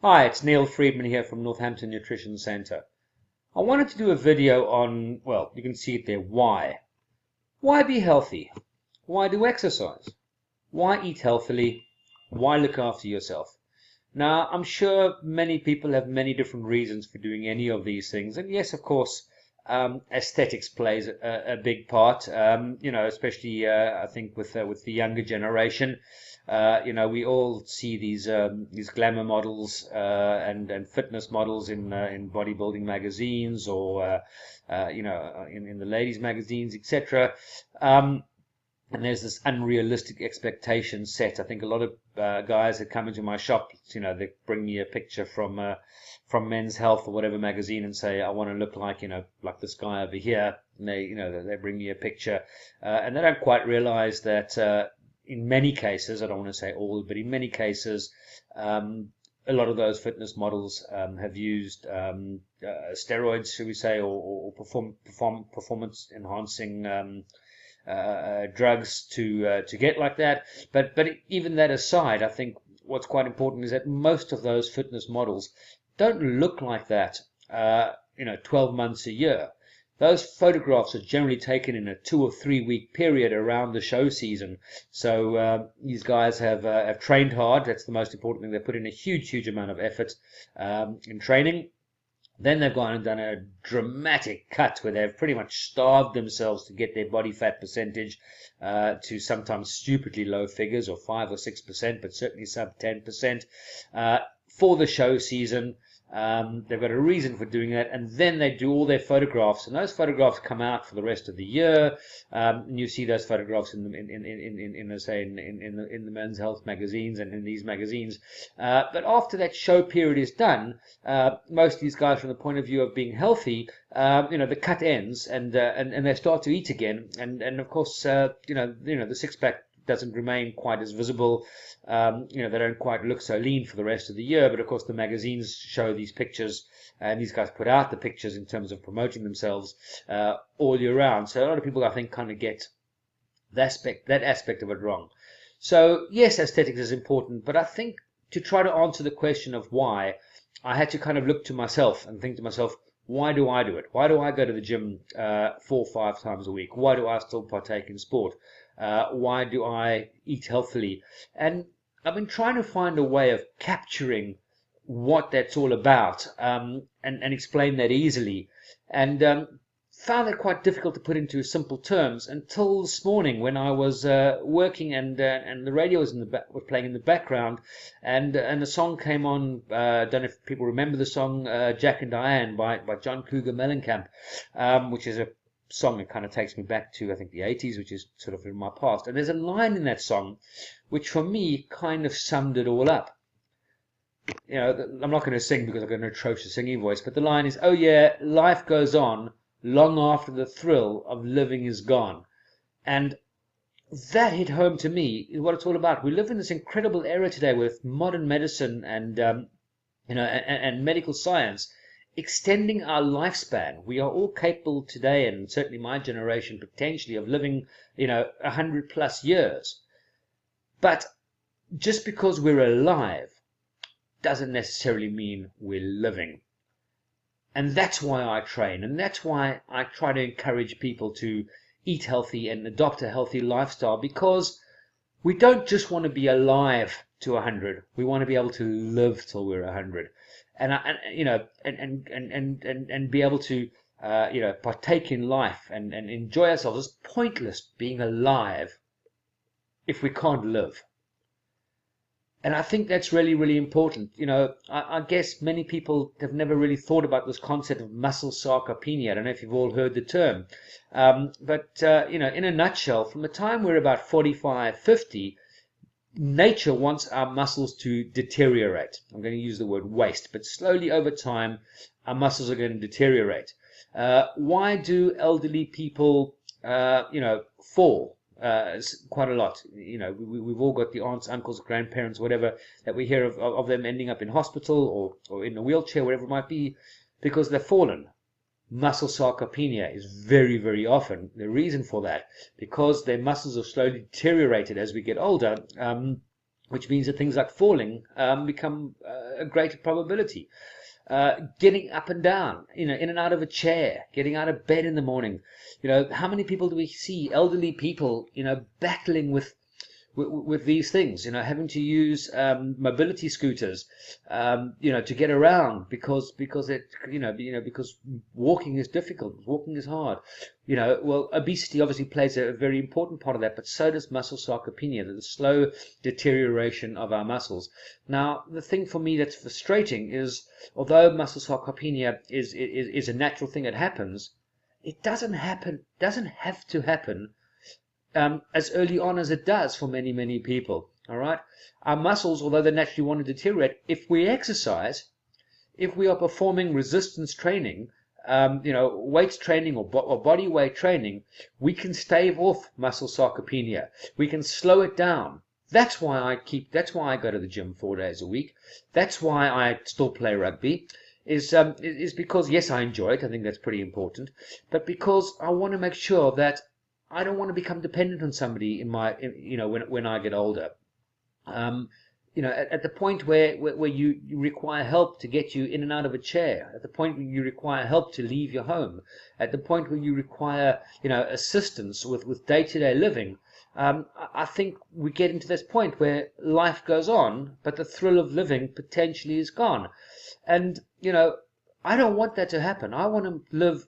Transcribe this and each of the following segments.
Hi, it's Neil Friedman here from Northampton Nutrition Center. I wanted to do a video on, well, you can see it there, why. Why be healthy? Why do exercise? Why eat healthily? Why look after yourself? Now, I'm sure many people have many different reasons for doing any of these things. And yes, of course, aesthetics plays a big part, especially I think with the younger generation. We all see these glamour models and fitness models in bodybuilding magazines or in the ladies magazines, etc. And there's this unrealistic expectation set. I think a lot of guys that come into my shop, they bring me a picture from Men's Health or whatever magazine and say, I want to look like this guy over here. And they bring me a picture, and they don't quite realize that in many cases, I don't want to say all, but in many cases, a lot of those fitness models have used steroids, should we say, or performance enhancing drugs to get like that. But even that aside, I think what's quite important is that most of those fitness models don't look like that 12 months a year. Those photographs are generally taken in a 2 or 3 week period around the show season. So these guys have trained hard. That's the most important thing. They put in a huge amount of effort in training. Then they've gone and done a dramatic cut where they've pretty much starved themselves to get their body fat percentage to sometimes stupidly low figures of 5 or 6%, but certainly sub 10% for the show season. They've got a reason for doing that, and then they do all their photographs, and those photographs come out for the rest of the year. And you see those photographs in the Men's Health magazines and in these magazines. But after that show period is done, most of these guys, from the point of view of being healthy, the cut ends, and they start to eat again, and of course, the six pack doesn't remain quite as visible. They don't quite look so lean for the rest of the year, but of course the magazines show these pictures, and these guys put out the pictures in terms of promoting themselves all year round. So a lot of people, I think, kind of get that aspect of it wrong. So yes, aesthetics is important, but I think to try to answer the question of why, I had to kind of look to myself and think to myself, why do I do it? Why do I go to the gym 4 or 5 times a week? Why do I still partake in sport? Why do I eat healthily? And I've been trying to find a way of capturing what that's all about, and explain that easily. And found it quite difficult to put into simple terms until this morning when I was working, and the radio was playing in the background, and the song came on. I don't know if people remember the song Jack and Diane by John Cougar Mellencamp, which is a song that kind of takes me back to, I think, the 80s, which is sort of in my past. And there's a line in that song which for me kind of summed it all up. I'm not going to sing because I've got an atrocious singing voice, but the line is, oh yeah, life goes on long after the thrill of living is gone. And that hit home to me, is what it's all about. We live in this incredible era today with modern medicine and medical science extending our lifespan. We are all capable today, and certainly my generation potentially, of living 100 plus years. But just because we're alive doesn't necessarily mean we're living. And that's why I train, and that's why I try to encourage people to eat healthy and adopt a healthy lifestyle, because we don't just want to be alive to 100. We want to be able to live till we're 100, and be able to partake in life and enjoy ourselves. It's pointless being alive if we can't live. And I think that's really important. I guess many people have never really thought about this concept of muscle sarcopenia. I don't know if you've all heard the term. But in a nutshell, from the time we're about 45, 50, nature wants our muscles to deteriorate. I'm going to use the word waste, but slowly over time, our muscles are going to deteriorate. Why do elderly people, fall? Quite a lot. We've all got the aunts, uncles, grandparents, whatever, that we hear of them ending up in hospital or in a wheelchair, whatever it might be, because they've fallen. Muscle sarcopenia is very often the reason for that, because their muscles are slowly deteriorated as we get older, which means that things like falling become a greater probability. Getting up and down, in and out of a chair, getting out of bed in the morning. How many people do we see, elderly people, battling with these things, having to use mobility scooters, to get around because walking is difficult, walking is hard. Well, obesity obviously plays a very important part of that, but so does muscle sarcopenia, the slow deterioration of our muscles. Now, the thing for me that's frustrating is, although muscle sarcopenia is a natural thing that happens, it doesn't have to happen as early on as it does for many, many people. All right, our muscles, although they naturally want to deteriorate, if we exercise, if we are performing resistance training, weights training or body weight training, we can stave off muscle sarcopenia. We can slow it down. That's why I go to the gym 4 days a week. That's why I still play rugby. Is because, yes, I enjoy it. I think that's pretty important, but because I want to make sure that I don't want to become dependent on somebody when I get older. At the point where you require help to get you in and out of a chair, at the point where you require help to leave your home, at the point where you require assistance with day-to-day living, I think we get into this point where life goes on, but the thrill of living potentially is gone. And I don't want that to happen. I want to live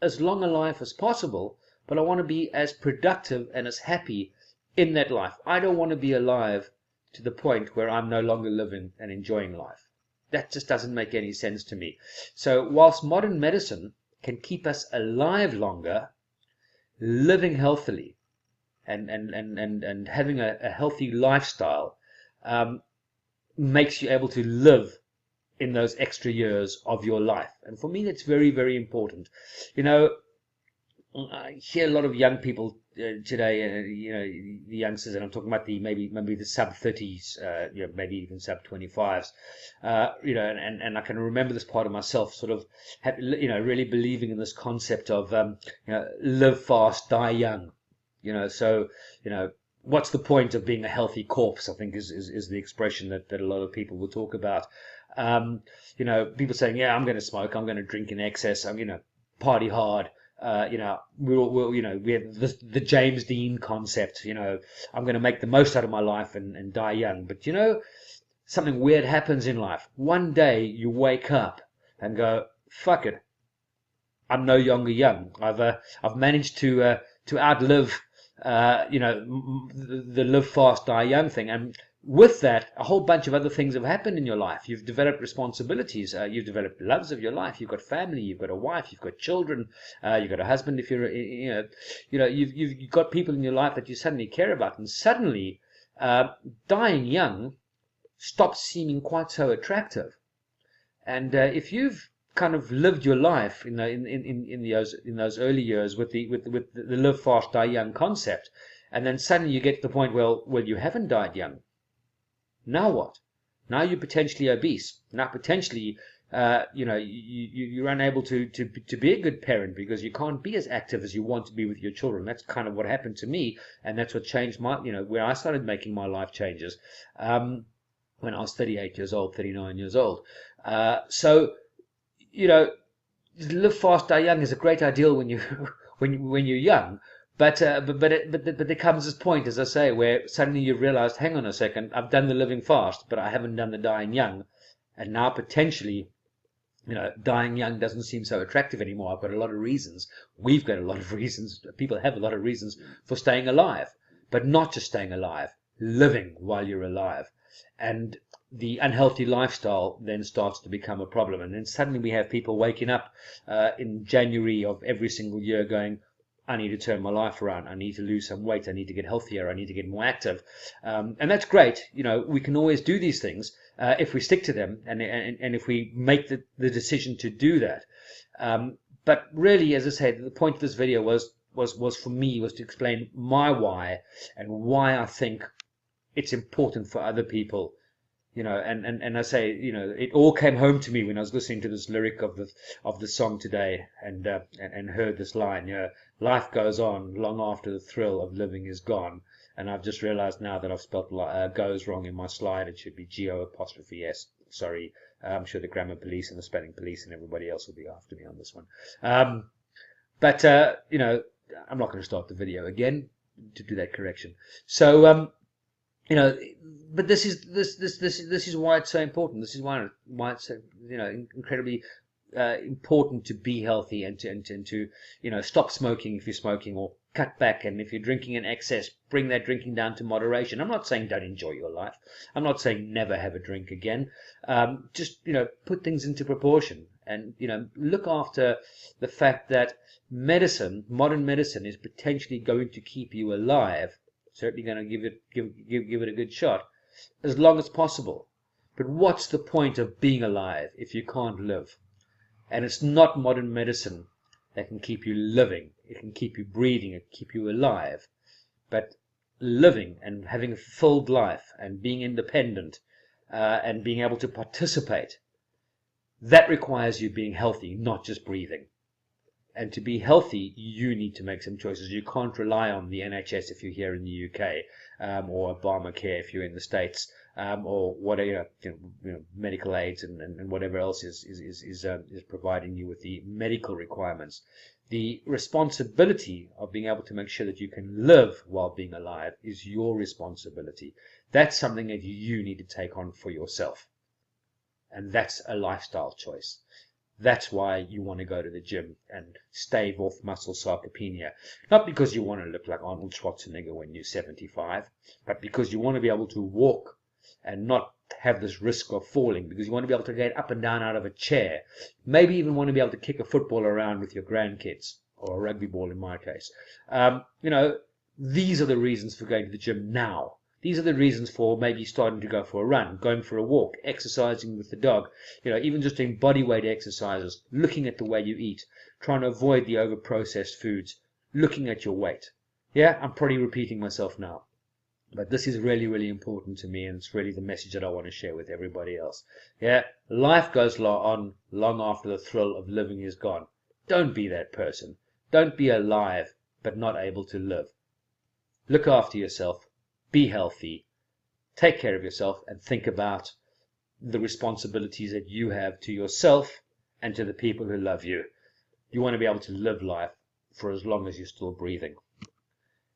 as long a life as possible, but I want to be as productive and as happy in that life. I don't want to be alive to the point where I'm no longer living and enjoying life. That just doesn't make any sense to me. So whilst modern medicine can keep us alive longer, living healthily and having a healthy lifestyle makes you able to live in those extra years of your life. And for me, that's very, very important. I hear a lot of young people today, the youngsters, and I'm talking about maybe the sub-30s, maybe even sub-25s, and I can remember this part of myself, sort of, really believing in this concept of, live fast, die young. So, what's the point of being a healthy corpse, I think is the expression that a lot of people will talk about. People saying, yeah, I'm going to smoke, I'm going to drink in excess, I'm, party hard. We have the James Dean concept. I'm going to make the most out of my life and die young. But something weird happens in life. One day you wake up and go, fuck it, I'm no longer young. I've managed to outlive the live fast, die young thing. And with that, a whole bunch of other things have happened in your life. You've developed responsibilities. You've developed loves of your life. You've got family. You've got a wife. You've got children. You've got a husband. If you're, you've got people in your life that you suddenly care about, and suddenly, dying young stops seeming quite so attractive. And if you've kind of lived your life in those early years with the live fast, die young concept, and then suddenly you get to the point, well, you haven't died young. Now what? Now you're potentially obese. Now potentially, you're unable to be a good parent because you can't be as active as you want to be with your children. That's kind of what happened to me, and that's what changed where I started making my life changes when I was 38 years old, 39 years old. So, live fast, die young is a great ideal when you're young. But there comes this point, as I say, where suddenly you've realized, hang on a second, I've done the living fast, but I haven't done the dying young. And now potentially, dying young doesn't seem so attractive anymore. I've got a lot of reasons. We've got a lot of reasons. People have a lot of reasons for staying alive, but not just staying alive, living while you're alive. And the unhealthy lifestyle then starts to become a problem. And then suddenly we have people waking up in January of every single year going, I need to turn my life around. I need to lose some weight. I need to get healthier. I need to get more active. And that's great. We can always do these things if we stick to them and if we make the decision to do that. But really, as I said, the point of this video was for me was to explain my why and why I think it's important for other people. And I say, it all came home to me when I was listening to this lyric of the song today and heard this line, life goes on long after the thrill of living is gone. And I've just realized now that I've spelled goes wrong in my slide. It should be GO''S. Sorry, I'm sure the grammar police and the spelling police and everybody else will be after me on this one. But you know, I'm not going to start the video again to do that correction. So you know, but this is why it's so important. This is why it's so, you know, incredibly important to be healthy and to you know, stop smoking if you're smoking, or cut back, and if you're drinking in excess, bring that drinking down to moderation. I'm not saying don't enjoy your life. I'm not saying never have a drink again. Just, you know, put things into proportion, and you know, look after the fact that modern medicine is potentially going to keep you alive. Certainly going to give it a good shot as long as possible. But what's the point of being alive if you can't live? And it's not modern medicine that can keep you living. It can keep you breathing, it can keep you alive. But living and having a fulfilled life and being independent and being able to participate, that requires you being healthy, not just breathing. And to be healthy, you need to make some choices. You can't rely on the NHS if you're here in the UK, or Obamacare if you're in the States, or whatever, you know, medical aids and whatever else is providing you with the medical requirements. The responsibility of being able to make sure that you can live while being alive is your responsibility. That's something that you need to take on for yourself, and that's a lifestyle choice. That's why you want to go to the gym and stave off muscle sarcopenia. Not because you want to look like Arnold Schwarzenegger when you're 75, but because you want to be able to walk and not have this risk of falling, because you want to be able to get up and down out of a chair. Maybe even want to be able to kick a football around with your grandkids, or a rugby ball in my case. You know, these are the reasons for going to the gym now. These are the reasons for maybe starting to go for a run, going for a walk, exercising with the dog, you know, even just doing body weight exercises, looking at the way you eat, trying to avoid the over-processed foods, looking at your weight. Yeah, I'm probably repeating myself now, but this is really, really important to me, and it's really the message that I want to share with everybody else. Yeah, life goes on long after the thrill of living is gone. Don't be that person. Don't be alive, but not able to live. Look after yourself. Be healthy, take care of yourself, and think about the responsibilities that you have to yourself and to the people who love you. You want to be able to live life for as long as you're still breathing.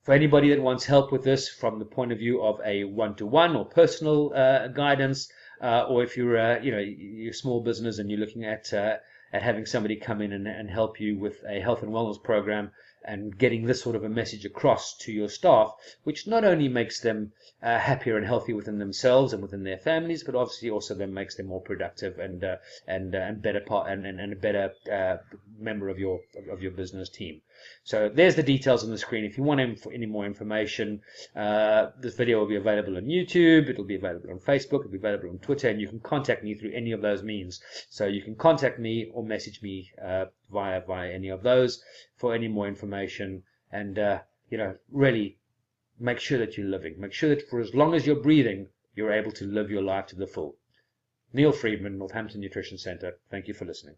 For anybody that wants help with this from the point of view of a one-to-one or personal guidance, or if you're you know, you're a small business and you're looking at having somebody come in and help you with a health and wellness program, and getting this sort of a message across to your staff, which not only makes them happier and healthier within themselves and within their families, but obviously also then makes them more productive and better and a better member of your business team. So there's the details on the screen. If you want any more information, this video will be available on YouTube, it'll be available on Facebook, it'll be available on Twitter, and you can contact me through any of those means. So you can contact me or message me via any of those for any more information, and you know, really make sure that you're living. Make sure that for as long as you're breathing, you're able to live your life to the full. Neil Friedman, Northampton Nutrition Centre. Thank you for listening.